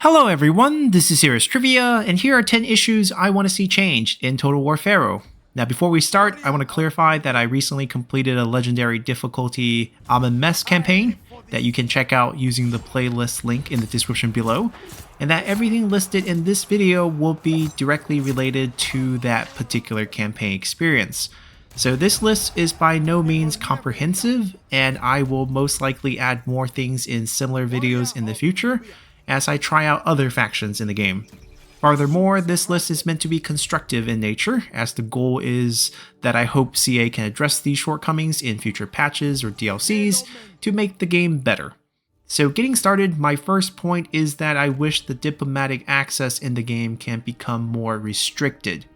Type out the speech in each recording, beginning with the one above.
Hello everyone, this is Serious Trivia, and here are 10 issues I want to see changed in Total War Pharaoh. Now before we start, I want to clarify that I recently completed a legendary difficulty I'm a Mess campaign that you can check out using the playlist link in the description below, and that everything listed in this video will be directly related to that particular campaign experience. So this list is by no means comprehensive, and I will most likely add more things in similar videos in the future, as I try out other factions in the game. Furthermore, this list is meant to be constructive in nature, as the goal is that I hope CA can address these shortcomings in future patches or DLCs to make the game better. So getting started, my first point is that I wish the diplomatic access in the game can become more restricted.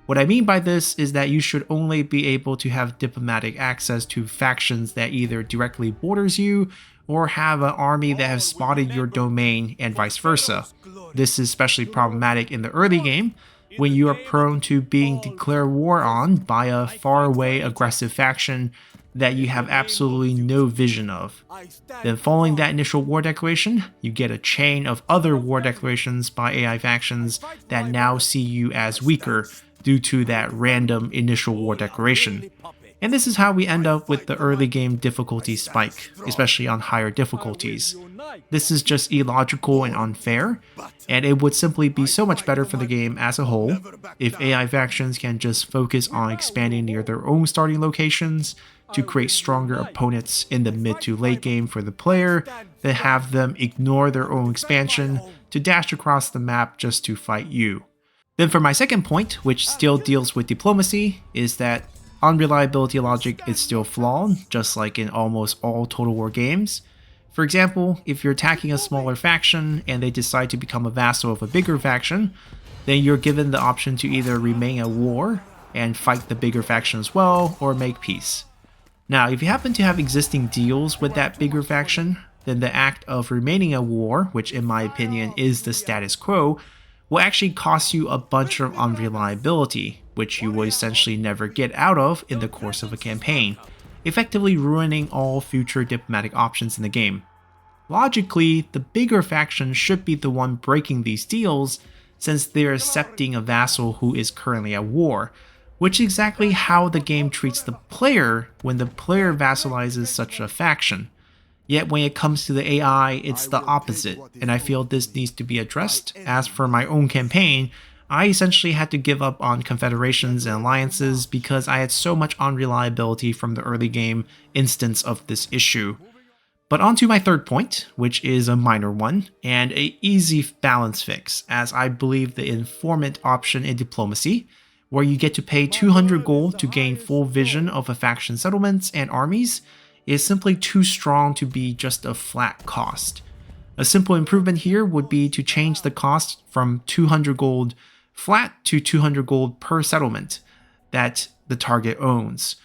What I mean by this is that you should only be able to have diplomatic access to factions that either directly borders you or have an army that has spotted your domain and vice versa. This is especially problematic in the early game when you are prone to being declared war on by a faraway aggressive faction that you have absolutely no vision of. Then following that initial war declaration, you get a chain of other war declarations by AI factions that now see you as weaker due to that random initial war declaration. And this is how we end up with the early game difficulty spike, especially on higher difficulties. This is just illogical and unfair, and it would simply be so much better for the game as a whole if AI factions can just focus on expanding near their own starting locations to create stronger opponents in the mid to late game for the player, than have them ignore their own expansion to dash across the map just to fight you. Then for my second point, which still deals with diplomacy, is that unreliability logic is still flawed, just like in almost all Total War games. For example, if you're attacking a smaller faction and they decide to become a vassal of a bigger faction, then you're given the option to either remain at war and fight the bigger faction as well, or make peace. Now, if you happen to have existing deals with that bigger faction, then the act of remaining at war, which in my opinion is the status quo, will actually cost you a bunch of unreliability, which you will essentially never get out of in the course of a campaign, effectively ruining all future diplomatic options in the game. Logically, the bigger faction should be the one breaking these deals, since they're accepting a vassal who is currently at war, which is exactly how the game treats the player when the player vassalizes such a faction. Yet when it comes to the AI, it's the opposite, and I feel this needs to be addressed. As for my own campaign, I essentially had to give up on confederations and alliances because I had so much unreliability from the early game instance of this issue. But on to my third point, which is a minor one, and an easy balance fix, as I believe the Informant option in diplomacy, where you get to pay 200 gold to gain full vision of a faction's settlements and armies, is simply too strong to be just a flat cost. A simple improvement here would be to change the cost from 200 gold flat to 200 gold per settlement that the target owns.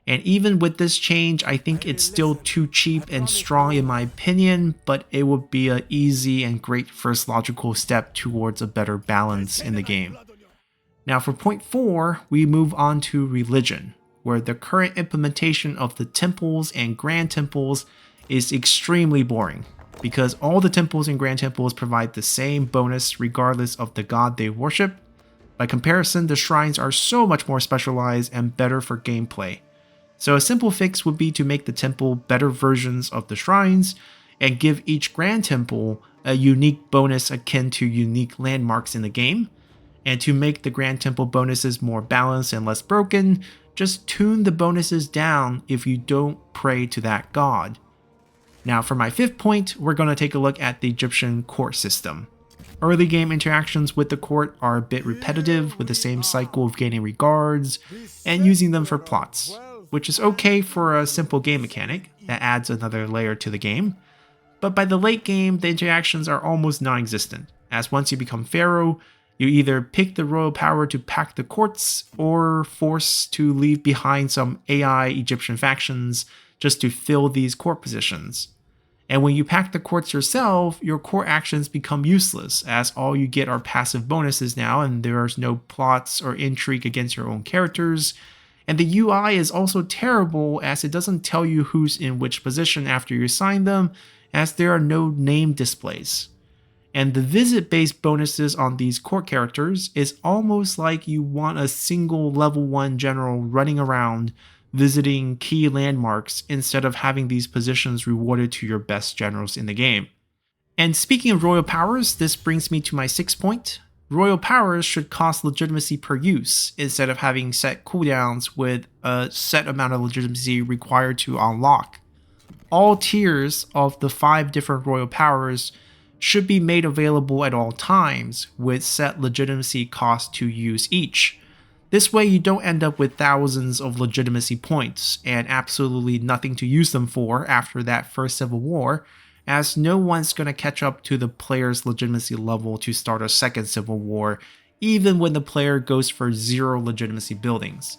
And even with this change, I think it's still too cheap and strong in my opinion, but it would be an easy and great first logical step towards a better balance in the game. Now for point 4, we move on to religion, where the current implementation of the temples and grand temples is extremely boring, because all the temples and grand temples provide the same bonus regardless of the god they worship. By comparison, the shrines are so much more specialized and better for gameplay. So a simple fix would be to make the temple better versions of the shrines, and give each grand temple a unique bonus akin to unique landmarks in the game. And to make the grand temple bonuses more balanced and less broken, just tune the bonuses down if you don't pray to that god. Now for my fifth point, we're going to take a look at the Egyptian court system. Early game interactions with the court are a bit repetitive, with the same cycle of gaining regards and using them for plots, which is okay for a simple game mechanic that adds another layer to the game. But by the late game, the interactions are almost non-existent, as once you become Pharaoh, you either pick the royal power to pack the courts, or force to leave behind some AI Egyptian factions just to fill these court positions. And when you pack the courts yourself, your court actions become useless, as all you get are passive bonuses now, and there's no plots or intrigue against your own characters. And the UI is also terrible, as it doesn't tell you who's in which position after you assign them, as there are no name displays. And the visit-based bonuses on these court characters is almost like you want a single level 1 general running around visiting key landmarks instead of having these positions rewarded to your best generals in the game. And speaking of royal powers, this brings me to my 6th point. Royal powers should cost legitimacy per use instead of having set cooldowns with a set amount of legitimacy required to unlock. All tiers of the 5 different royal powers should be made available at all times with set legitimacy cost to use each. This way you don't end up with thousands of legitimacy points and absolutely nothing to use them for after that first civil war, as no one's going to catch up to the player's legitimacy level to start a second civil war, even when the player goes for 0 legitimacy buildings.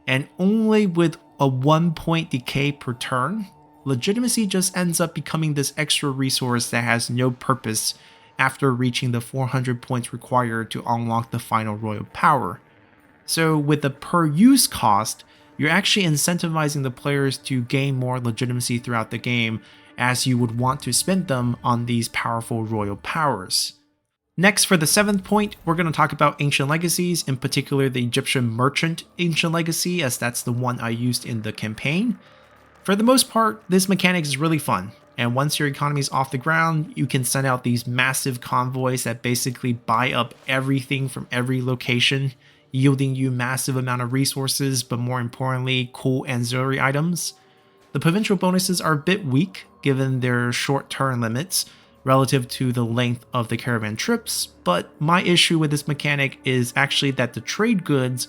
And only with a 1 point decay per turn, legitimacy just ends up becoming this extra resource that has no purpose after reaching the 400 points required to unlock the final royal power. So with the per use cost, you're actually incentivizing the players to gain more legitimacy throughout the game, as you would want to spend them on these powerful royal powers. Next, for the 7th point, we're going to talk about ancient legacies, in particular the Egyptian merchant ancient legacy, as that's the one I used in the campaign. For the most part, this mechanic is really fun, and once your economy is off the ground, you can send out these massive convoys that basically buy up everything from every location, yielding you massive amount of resources, but more importantly, cool ancillary items. The provincial bonuses are a bit weak given their short turn limits relative to the length of the caravan trips, but my issue with this mechanic is actually that the trade goods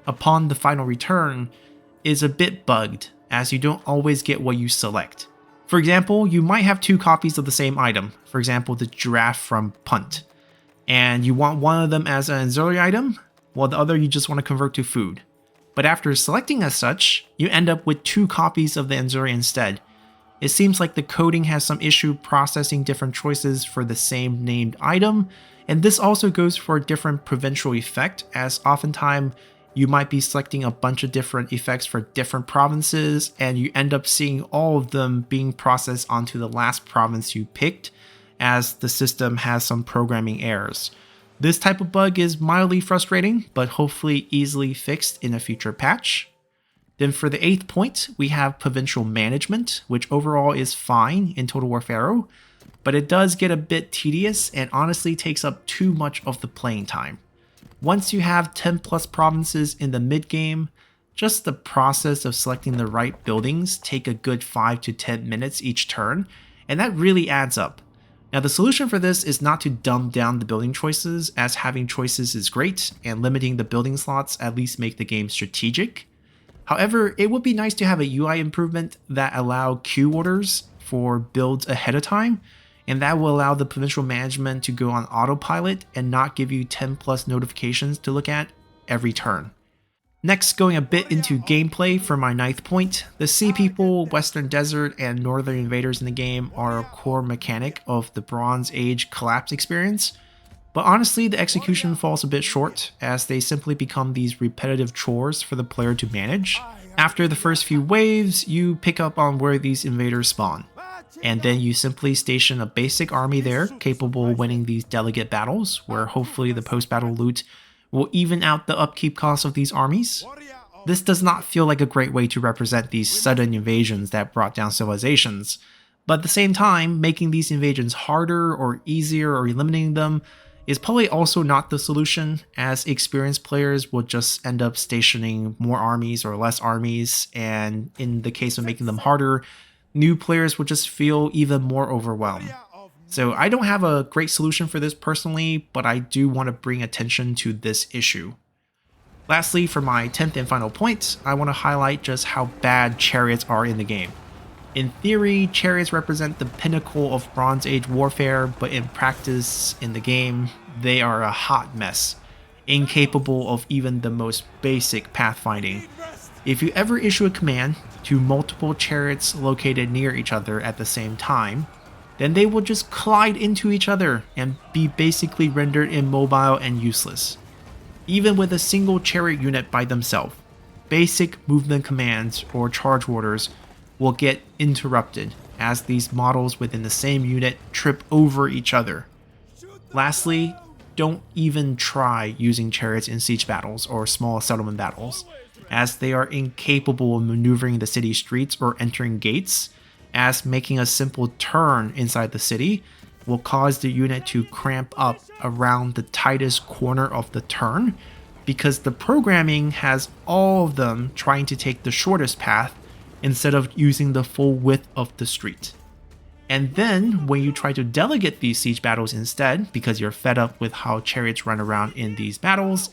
upon the final return is a bit bugged, as you don't always get what you select. For example, you might have 2 copies of the same item, for example the giraffe from Punt, and you want one of them as an auxiliary item, while the other you just want to convert to food. But after selecting as such, you end up with 2 copies of the auxiliary instead. It seems like the coding has some issue processing different choices for the same named item, and this also goes for a different provincial effect, as oftentimes you might be selecting a bunch of different effects for different provinces, and you end up seeing all of them being processed onto the last province you picked, as the system has some programming errors. This type of bug is mildly frustrating, but hopefully easily fixed in a future patch. Then for the 8th point, we have provincial management, which overall is fine in Total War Pharaoh, but it does get a bit tedious and honestly takes up too much of the playing time. Once you have 10 plus provinces in the mid game, just the process of selecting the right buildings take a good 5 to 10 minutes each turn, and that really adds up. Now the solution for this is not to dumb down the building choices, as having choices is great, and limiting the building slots at least make the game strategic. However, it would be nice to have a UI improvement that allow queue orders for builds ahead of time, and that will allow the provincial management to go on autopilot and not give you 10 plus notifications to look at every turn. Next, going a bit into gameplay for my 9th point, the Sea People, Western Desert, and Northern Invaders in the game are a core mechanic of the Bronze Age collapse experience, but honestly the execution falls a bit short, as they simply become these repetitive chores for the player to manage. After the first few waves, you pick up on where these invaders spawn, and then you simply station a basic army there capable of winning these delegate battles, where hopefully the post-battle loot will even out the upkeep costs of these armies. This does not feel like a great way to represent these sudden invasions that brought down civilizations, but at the same time, making these invasions harder or easier or eliminating them is probably also not the solution, as experienced players will just end up stationing more armies or less armies, and in the case of making them harder, new players will just feel even more overwhelmed. So I don't have a great solution for this personally, but I do want to bring attention to this issue. Lastly, for my 10th and final point, I want to highlight just how bad chariots are in the game. In theory, chariots represent the pinnacle of Bronze Age warfare, but in practice, in the game, they are a hot mess, incapable of even the most basic pathfinding. If you ever issue a command to multiple chariots located near each other at the same time, then they will just collide into each other and be basically rendered immobile and useless. Even with a single chariot unit by themselves, basic movement commands or charge orders will get interrupted as these models within the same unit trip over each other. Lastly, don't even try using chariots in siege battles or small settlement battles, as they are incapable of maneuvering the city streets or entering gates, as making a simple turn inside the city will cause the unit to cramp up around the tightest corner of the turn, because the programming has all of them trying to take the shortest path instead of using the full width of the street. And then, when you try to delegate these siege battles instead, because you're fed up with how chariots run around in these battles,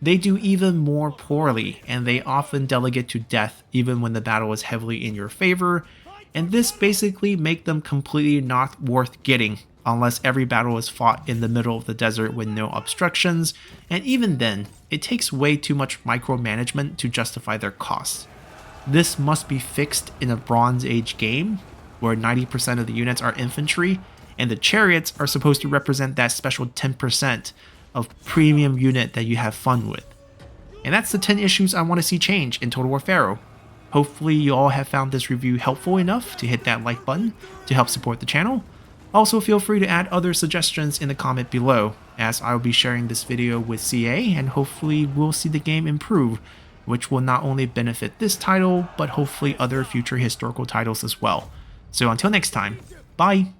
they do even more poorly, and they often delegate to death even when the battle is heavily in your favor, and this basically make them completely not worth getting unless every battle is fought in the middle of the desert with no obstructions, and even then, it takes way too much micromanagement to justify their costs. This must be fixed in a Bronze Age game, where 90% of the units are infantry, and the chariots are supposed to represent that special 10% of premium unit that you have fun with. And that's the 10 issues I want to see change in Total War Pharaoh. Hopefully you all have found this review helpful enough to hit that like button to help support the channel. Also feel free to add other suggestions in the comment below, as I will be sharing this video with CA, and hopefully we'll see the game improve, which will not only benefit this title, but hopefully other future historical titles as well. So until next time, bye!